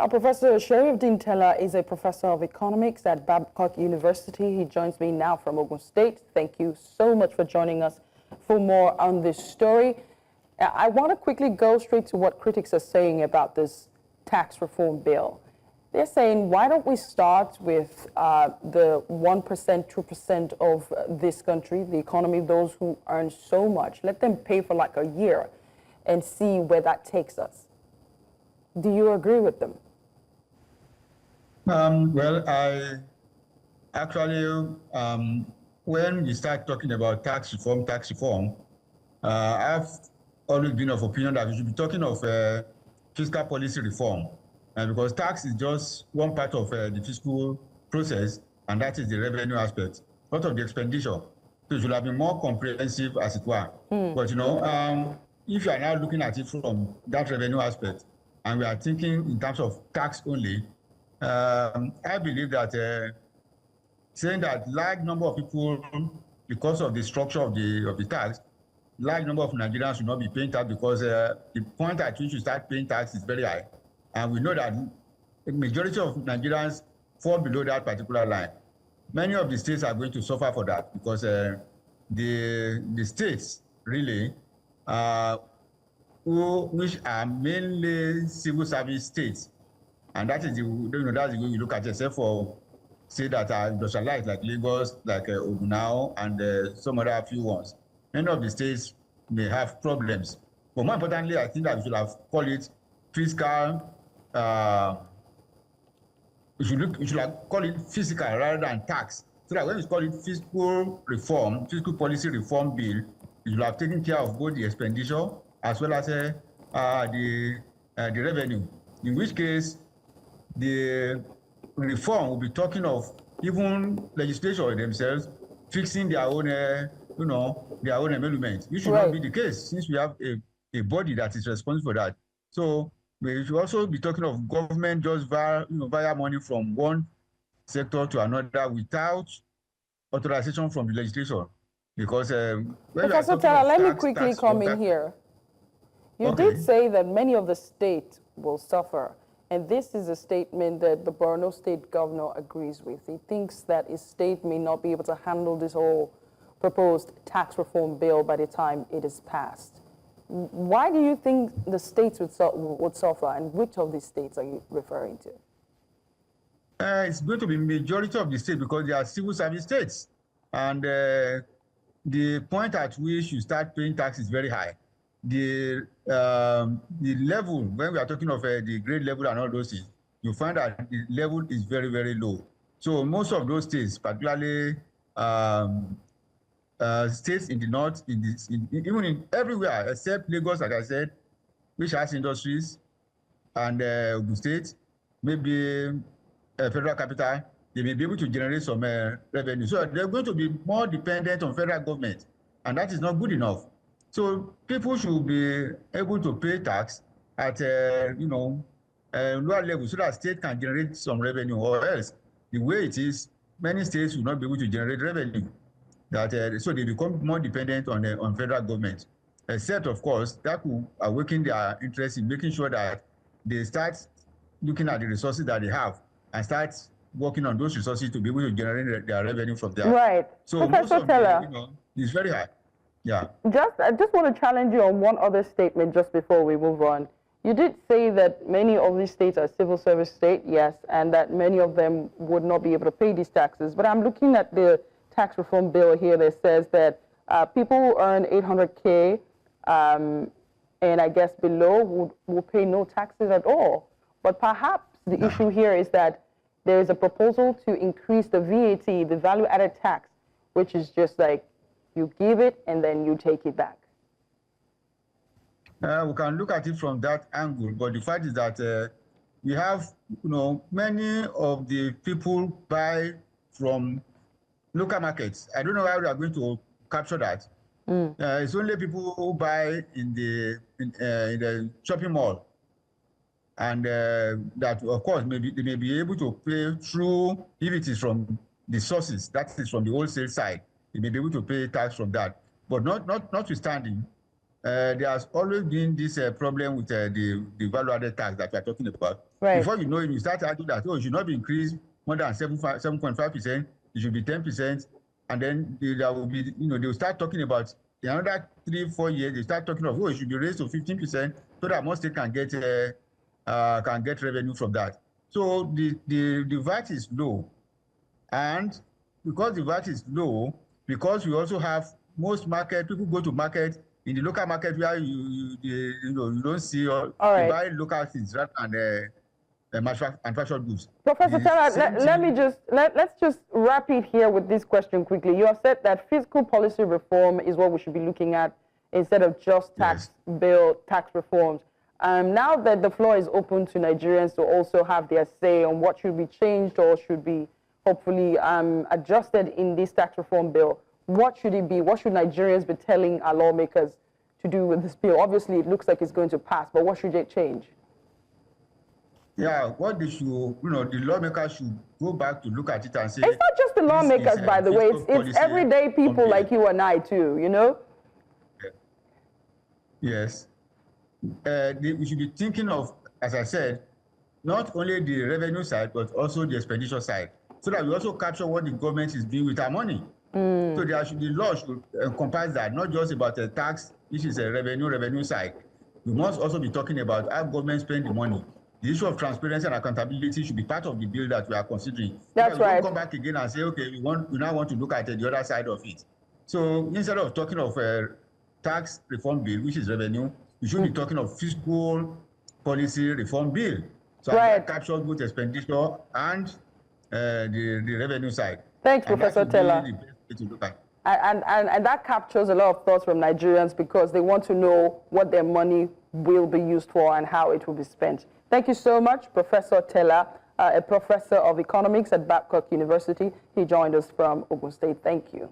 Professor Sheriffdeen Tella is a professor of economics at Babcock University. He joins me now from Ogun State. Thank you so much for joining us for more on this story. I want to quickly go straight to what critics are saying about this tax reform bill. They're saying, why don't we start with the 1%, 2% of this country, the economy, those who earn so much, let them pay for like a year and see where that takes us. Do you agree with them? Well, I actually, when we start talking about tax reform, I've always been of opinion that we should be talking of fiscal policy reform, because tax is just one part of the fiscal process, and that is the revenue aspect, part of the expenditure. So it should have been more comprehensive, as it were. But if you are now looking at it from that revenue aspect, and we are thinking in terms of tax only, I believe that saying that large number of people, because of the structure of the tax, large number of Nigerians should not be paying tax because the point at which you start paying tax is very high. And we know that the majority of Nigerians fall below that particular line. Many of the states are going to suffer for that because the states really, which are mainly civil service states, and that is that's the way we look at it, except for say that are industrialized like Lagos, like Ogun now, and some other few ones. Many of the states may have problems. But more importantly, I think that we should have called it fiscal, we should have called it fiscal rather than tax. So that when we call it fiscal reform, fiscal policy reform bill, it should have taken care of both the expenditure as well as the revenue. In which case, the reform will be talking of even legislature themselves fixing their own, their own emolument, which should not be the case since we have a body that is responsible for that. So we should also be talking of government just via money from one sector to another without authorization from the legislature. Because Professor Tella, let me quickly come in here. You did say that many of the states will suffer. And this is a statement that the Borno State governor agrees with. He thinks that his state may not be able to handle this whole proposed tax reform bill by the time it is passed. Why do you think the states would suffer, and which of these states are you referring to? It's going to be majority of the states because they are civil service states. And the point at which you start paying tax is very high. The level, when we are talking of the grade level and all those things, you find that the level is very, very low. So most of those states, particularly states in the north, even in everywhere except Lagos, like I said, which has industries, and Ogun State, maybe federal capital, they may be able to generate some revenue. So they're going to be more dependent on federal government, and that is not good enough. So people should be able to pay tax at lower level so that state can generate some revenue, or else the way it is, many states will not be able to generate revenue. So they become more dependent on federal government. Except, of course, that will awaken their interest in making sure that they start looking at the resources that they have and start working on those resources to be able to generate their revenue from there. Right. So most of them, it's very high. Yeah. I just want to challenge you on one other statement just before we move on. You did say that many of these states are civil service states, yes, and that many of them would not be able to pay these taxes. But I'm looking at the tax reform bill here that says that people who earn 800K and I guess below will pay no taxes at all. But perhaps the issue here is that there is a proposal to increase the VAT, the value-added tax, which is just like you give it and then you take it back. We can look at it from that angle, but the fact is that we have, many of the people buy from local markets. I don't know how we are going to capture that. It's only people who buy in the shopping mall, and that, of course, they may be able to pay through, if it is from the sources, that is from the wholesale side, they may be able to pay tax from that. But notwithstanding, there has always been this problem with the value-added tax that we are talking about. Right. Before you know it, you start arguing that, oh, it should not be increased more than 7.5%, it should be 10%, and then there will be, they'll start talking about in another 3-4 years, they start talking of, oh, it should be raised to 15% so that most states can get revenue from that. So the VAT is low, and because the VAT is low, because we also have most market, people go to market in the local market where you don't see or they buy local things rather than manufactured goods. Professor Tella, let's just wrap it here with this question quickly. You have said that fiscal policy reform is what we should be looking at instead of just tax reforms. Now that the floor is open to Nigerians to also have their say on what should be changed or should be hopefully adjusted in this tax reform bill, what should it be? What should Nigerians be telling our lawmakers to do with this bill? Obviously, it looks like it's going to pass, but what should it change? Yeah, what they should, the lawmakers should go back to look at it and say... It's not just the lawmakers, by the way. It's everyday people like you and I, too, Yes. We should be thinking of, as I said, not only the revenue side, but also the expenditure side, so that we also capture what the government is doing with our money. So the law should encompass that, not just about the tax, which is a revenue side. We must also be talking about how government spend the money. The issue of transparency and accountability should be part of the bill that we are considering. That's right. We don't come back again and say, okay, we now want to look at the other side of it. So instead of talking of a tax reform bill, which is revenue, we should be talking of fiscal policy reform bill. So that captures both expenditure and the revenue side. Thanks, Professor Tella. And that captures a lot of thoughts from Nigerians because they want to know what their money will be used for and how it will be spent. Thank you so much, Professor Tella, a professor of economics at Babcock University. He joined us from Ogun State. Thank you.